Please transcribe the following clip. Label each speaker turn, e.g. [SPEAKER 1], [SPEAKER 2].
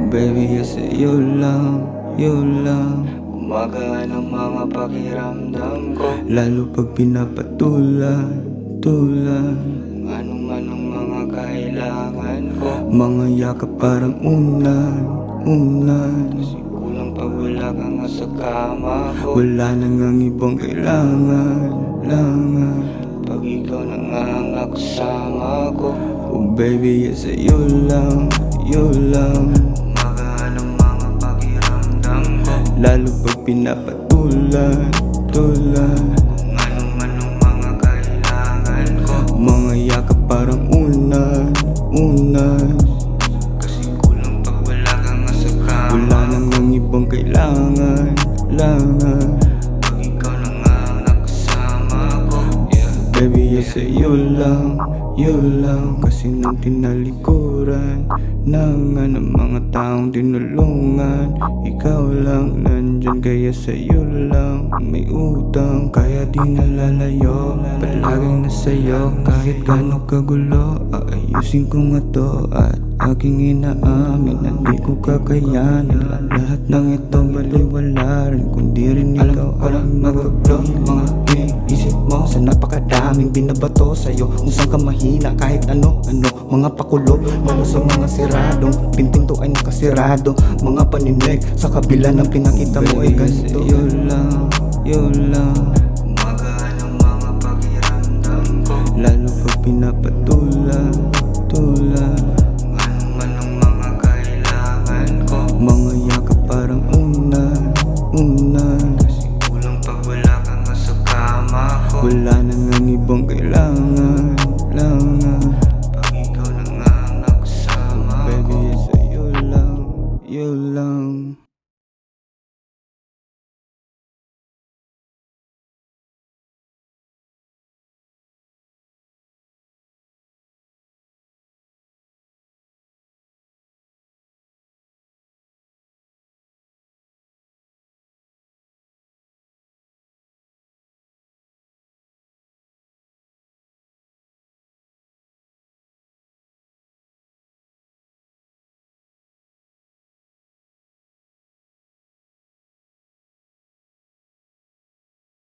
[SPEAKER 1] baby, yes, yun lang, yun lang.
[SPEAKER 2] Gumagaan ang mga pakiramdam ko,
[SPEAKER 1] Lalo pag pinapatulan, tulan.
[SPEAKER 2] anong man ang mga kailangan ko.
[SPEAKER 1] Mga yakap parang unan, unan.
[SPEAKER 2] Kasi kulang pag wala ka nga sa kama ko.
[SPEAKER 1] Wala nang ang ibang kailangan, langan.
[SPEAKER 2] Pag ikaw na nga ang kasama ko,
[SPEAKER 1] Oh baby, yes, yun lang, yun lang.
[SPEAKER 2] gumagaan ang mga pakiramdam ko,
[SPEAKER 1] Lalo pag pinapatulan, tulan.
[SPEAKER 2] kung anong man ang mga kailangan ko.
[SPEAKER 1] Mga yakap parang unan, unan.
[SPEAKER 2] Kasi kulang pag wala ka nga sa kama.
[SPEAKER 1] Wala nang ang ibang kailangan, langan.
[SPEAKER 2] Pag ikaw na nga ang nakasama ko, yeah.
[SPEAKER 1] Baby, yes, yun lang, yun lang. Kasi nung tinalikuran ng mga taong tinulungan, ikaw lang nandyan, kaya sa'yo lang may utang. Kaya di nalalayo, palaging nasa'yo. Kahit gano'ng kagulo, aayusin ko nga to. At aking inaamin na di ko kakayanin lahat ng ito baliwala rin, kung di rin ikaw ang mag-blow. Mga iniisip mo sa napakadaming binabato sa'yo, kung saan ka mahina kahit ano-ano. Mga pakulo, mga sa mga siradong pintinto ay nakasirado. Mga paninig sa kabila ng pinakita mo ay ganito. Yun lang, yun lang.
[SPEAKER 2] Gumagaan ang mga pakiramdam ko,
[SPEAKER 1] Lalo pag